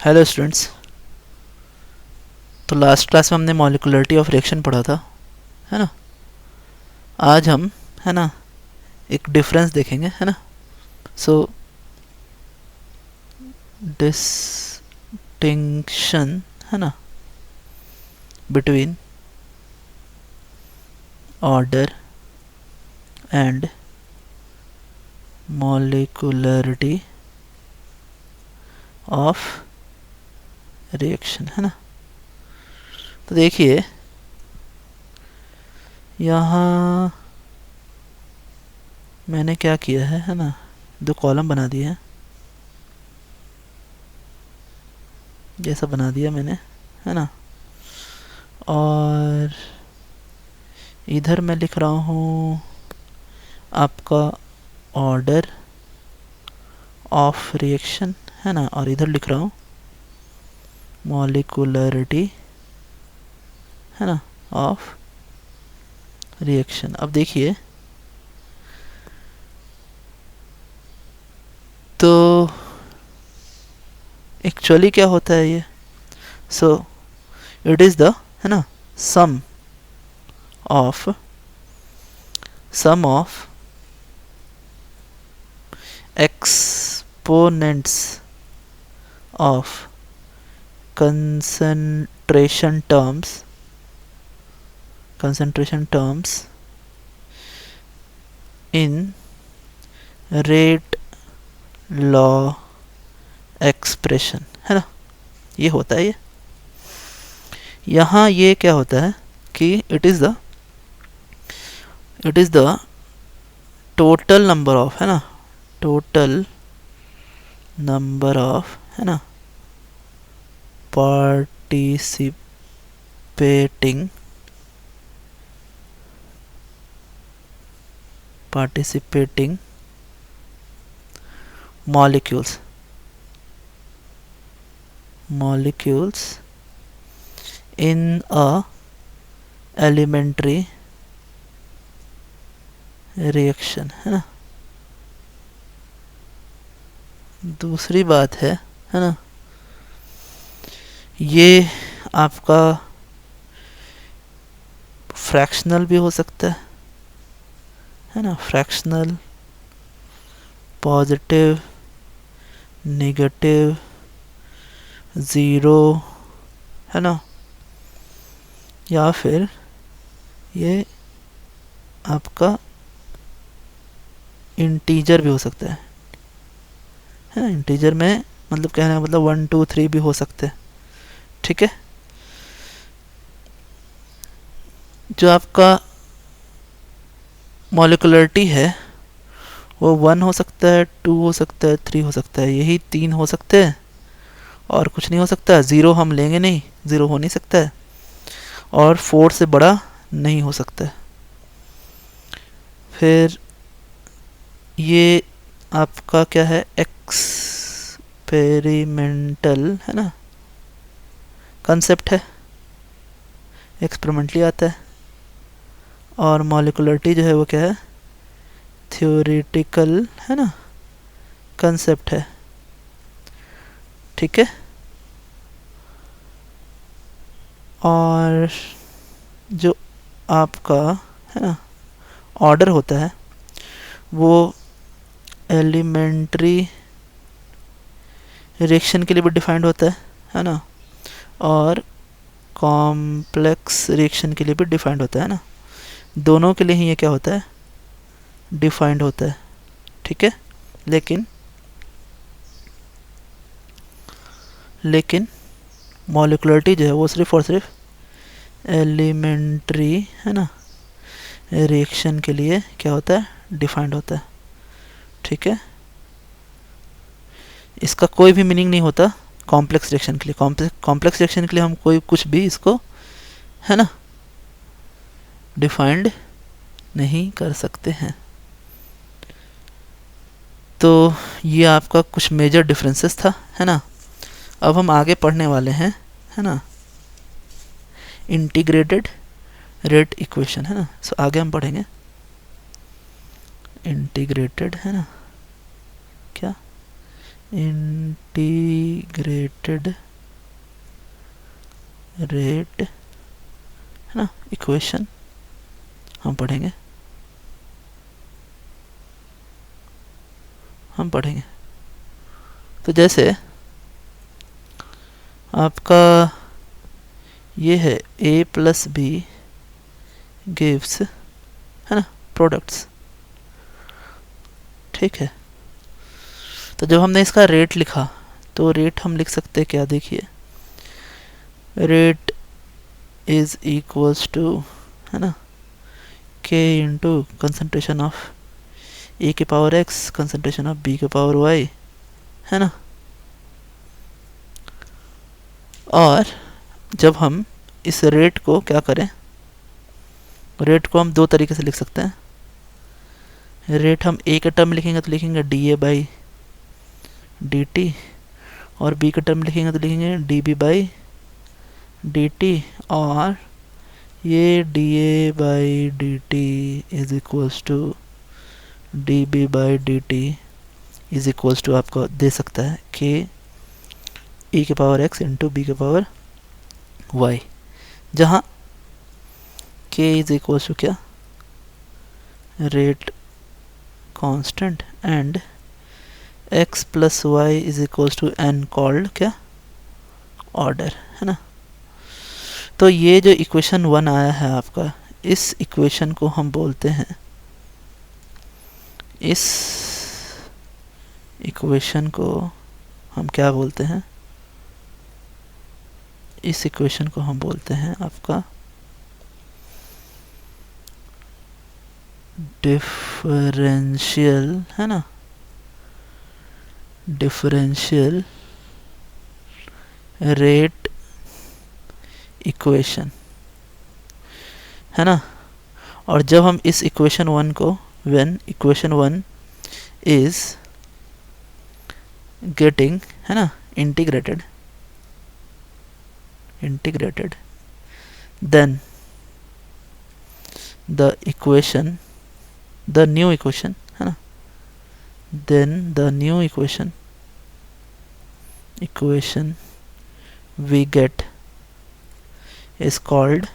Hello students. तो last class में हमने मॉलिक्युलरिटी ऑफ रिएक्शन पढ़ा था, है ना। आज हम, है ना, एक डिफरेंस देखेंगे, है ना। सो डिस्टिंक्शन, है ना, between order and molecularity of reaction, है ना। तो देखिए यहाँ मैंने क्या किया है ना, दो कॉलम बना दिए हैं, जैसा बना दिया मैंने, है ना। और इधर मैं लिख रहा हूँ आपका ऑर्डर ऑफ रिएक्शन, है ना, और इधर लिख रहा हूँ मॉलिक्युलरिटी, है ना, ऑफ रिएक्शन। अब देखिए तो एक्चुअली क्या होता है ये। सो इट इज़ द, है ना, sum of exponents of concentration terms in rate law expression, है ना। ये होता है, ये यहाँ ये क्या होता है कि it is the total number of, है ना, टोटल नंबर ऑफ, है ना, participating molecules in a elementary reaction, है ना। दूसरी बात है ना, ये आपका फ्रैक्शनल भी हो सकता है ना, फ्रैक्शनल, पॉजिटिव, नेगेटिव, ज़ीरो, है ना, या फिर ये आपका इंटीजर भी हो सकता है ना। इंटीजर में मतलब कहने का मतलब 1 2 3 भी हो सकते हैं, ठीक है। जो आपका मॉलिक्युलरिटी है वो 1 हो सकता है, 2 हो सकता है, 3 हो सकता है, यही 3 हो सकते हैं और कुछ नहीं हो सकता। 0 हम लेंगे नहीं, 0 हो नहीं सकता है, और 4 से बड़ा नहीं हो सकता है। फिर ये आपका क्या है, एक्सपेरिमेंटल, है ना, कंसेप्ट है, एक्सपेरिमेंटली आता है। और मॉलिक्युलरिटी जो है वो क्या है, थ्योरेटिकल, है ना, कंसेप्ट है, ठीक है। और जो आपका, है ना, ऑर्डर होता है वो एलिमेंट्री रिएक्शन के लिए भी डिफाइंड होता है ना, और कॉम्प्लेक्स रिएक्शन के लिए भी डिफाइंड होता है ना। दोनों के लिए ही ये क्या होता है, डिफाइंड होता है, ठीक है। लेकिन मॉलिक्युलरिटी जो है वो सिर्फ और सिर्फ एलिमेंट्री, है ना, रिएक्शन के लिए क्या होता है, डिफाइंड होता है, ठीक है। इसका कोई भी मीनिंग नहीं होता कॉम्प्लेक्स रिएक्शन के लिए। कॉम्प्लेक्स रिएक्शन के लिए हम कोई कुछ भी इसको, है ना, डिफाइंड नहीं कर सकते हैं। तो ये आपका कुछ मेजर डिफरेंसेस था, है ना। अब हम आगे पढ़ने वाले हैं, है ना, इंटीग्रेटेड रेट इक्वेशन, है ना। सो आगे हम पढ़ेंगे इंटीग्रेटेड, है ना, क्या, इंटीग्रेटेड रेट, है ना, इक्वेशन हम पढ़ेंगे तो जैसे आपका ये है a प्लस बी गिव्स, है ना, प्रोडक्ट्स, ठीक है। तो जब हमने इसका रेट लिखा तो रेट हम लिख सकते क्या, देखिए, रेट इज इक्वल्स टू, है ना, k into concentration of A के power x concentration of B के पावर y, है ना। और जब हम इस रेट को क्या करें, रेट को हम दो तरीके से लिख सकते हैं। रेट हम ए के टर्म में लिखेंगे तो लिखेंगे D A by D T, और बी के टर्म में लिखेंगे तो लिखेंगे D B by D T, और ये D A by D T is equals to D B by D T is equals to आपको दे सकता है के ए के पावर एक्स इंटू बी के पावर वाई, जहाँ के इज इक्वल्स टू क्या, rate constant and x plus Y is equals to n called क्या, order, है ना। तो ये जो इक्वेशन 1 आया है आपका, इस इक्वेशन को हम बोलते हैं, इस इक्वेशन को हम क्या बोलते हैं, इस इक्वेशन को हम बोलते हैं आपका डिफरेंशियल, है ना, डिफरेंशियल रेट इक्वेशन, है ना। और जब हम इस इक्वेशन 1 को, व्हेन इक्वेशन 1 इज गेटिंग, है ना, integrated, then the equation, the new equation, है ना, then the new equation we get is called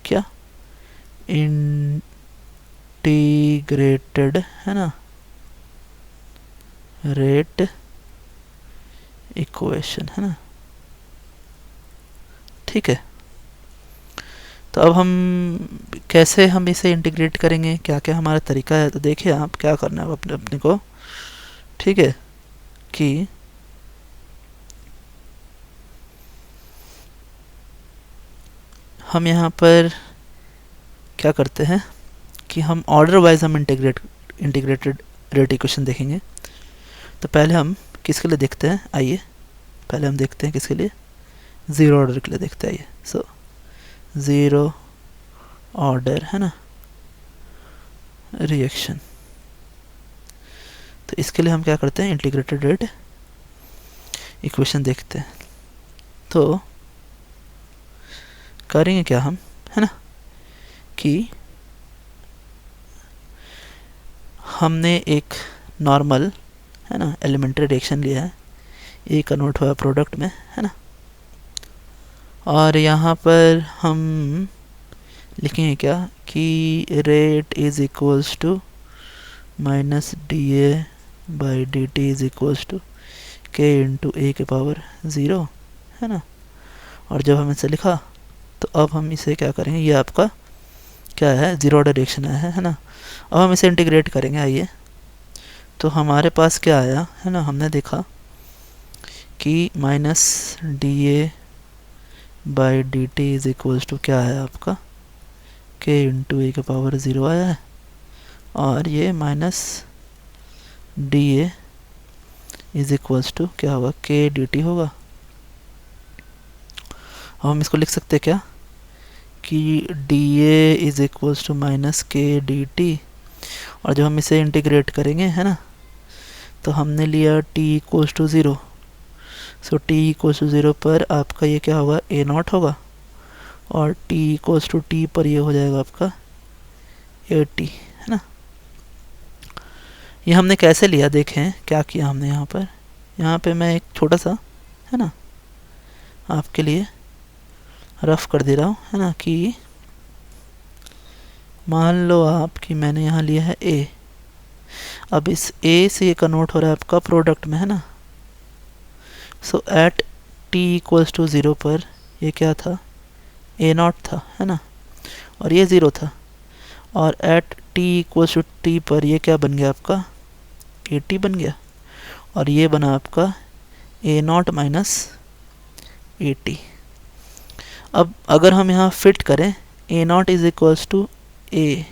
क्या, इंटीग्रेटेड, है ना, रेट इक्वेशन, है ना, ठीक है। तो अब हम कैसे हम इसे इंटीग्रेट करेंगे, क्या क्या हमारा तरीका है, तो देखिए आप क्या करना है अपने को, ठीक है, कि हम यहाँ पर क्या करते हैं कि हम ऑर्डर वाइज हम इंटीग्रेटेड रेट इक्वेशन देखेंगे। तो पहले हम किसके लिए देखते हैं, आइए पहले हम देखते हैं किसके लिए, ज़ीरो ऑर्डर के लिए देखते हैं। आइए, सो ज़ीरो ऑर्डर, है ना, रिएक्शन। तो इसके लिए हम क्या करते हैं, इंटीग्रेटेड रेट इक्वेशन देखते हैं। तो करेंगे क्या हम, है ना, कि हमने एक नॉर्मल, है ना, एलिमेंट्री रिएक्शन लिया है, ए कन्वर्ट हुआ प्रोडक्ट में, है ना, और यहाँ पर हम लिखेंगे क्या कि rate is equals to minus D A by D T is equals to K into A के पावर ज़ीरो, है ना। और जब हम इसे लिखा तो अब हम इसे क्या करेंगे, ये आपका क्या है, ज़ीरो ऑर्डर रिएक्शन है ना। अब हम इसे इंटीग्रेट करेंगे। आइए, तो हमारे पास क्या आया, है ना, हमने देखा कि minus D A by D T is equals to क्या है आपका, के इंटू ए के पावर ज़ीरो आया है, और ये minus D A is equals to क्या होगा, के डी टी होगा। अब हम इसको लिख सकते हैं क्या कि D A is equals to minus K D T, और जब हम इसे इंटीग्रेट करेंगे, है ना, तो हमने लिया T equals to zero. So T equals to zero पर आपका ये क्या होगा, ए नॉट होगा, और टी इक्वल्स टू टी पर ये हो जाएगा आपका ए टी, है ना। ये हमने कैसे लिया, देखें क्या किया हमने यहाँ पे मैं एक छोटा सा है ना आपके लिए रफ कर दे रहा हूँ, है ना, कि मान लो आप कि मैंने यहाँ लिया है ए। अब इस ए से ये कन्वर्ट हो रहा है आपका प्रोडक्ट में, है ना। सो एट टी इक्वल्स टू 0 पर ये क्या था, ए नॉट था, है ना, और ये 0 था। और at T equals to T पर ये क्या बन गया आपका, ए टी बन गया। और ये बना आपका A not minus A T. अब अगर हम यहाँ फिट करें A not is equals to A,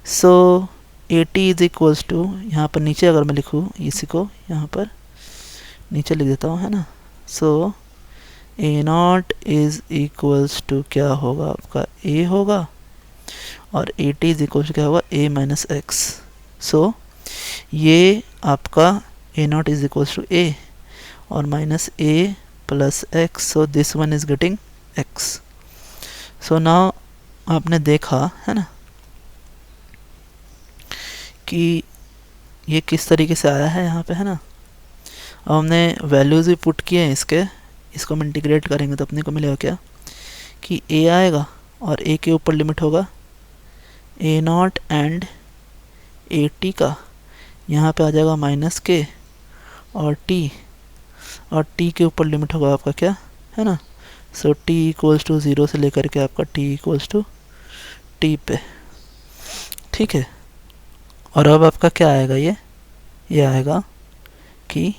so A T is equals to, यहाँ पर नीचे अगर मैं लिखूँ इसी को यहाँ पर नीचे लिख देता हूँ, है ना। So A not is equals to क्या होगा आपका, ए होगा, और A T is equals to क्या होगा, ए माइनस एक्स। सो ये आपका A not is equals to A और minus A plus X, so this one is getting X. So now आपने देखा, है ना, कि ये किस तरीके से आया है यहाँ पे, है ना। अब हमने वैल्यूज़ भी पुट किए हैं इसको हम इंटीग्रेट करेंगे तो अपने को मिलेगा क्या, कि ए आएगा और ए के ऊपर लिमिट होगा ए नॉट एंड ए टी का, यहाँ पे आ जाएगा माइनस के और टी के ऊपर लिमिट होगा आपका क्या, है ना। सो टी इक्वल्स टू 0 से लेकर के आपका टी इक्वल्स टू टी पे, ठीक है। और अब आपका क्या आएगा, ये आएगा कि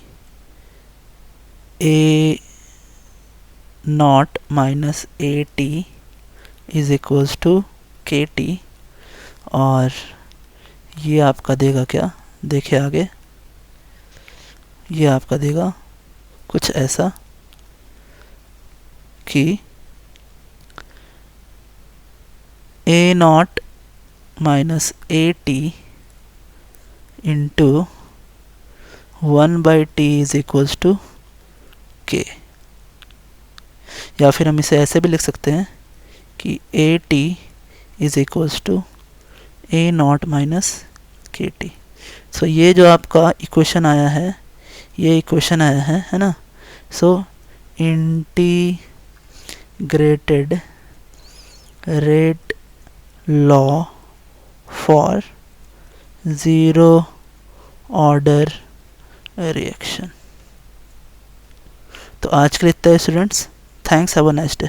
A not minus A T is equals to K T, और ये आपका देगा क्या, देखिए आगे, ये आपका देगा कुछ ऐसा कि A not minus A T into 1/t is equals to K. या फिर हम इसे ऐसे भी लिख सकते हैं कि A T is equals to A not minus K T. So ये जो आपका इक्वेशन आया है, ये इक्वेशन आया है ना। So integrated rate law for zero order reaction. तो आज के लिए इतना है students, thanks, have a nice day.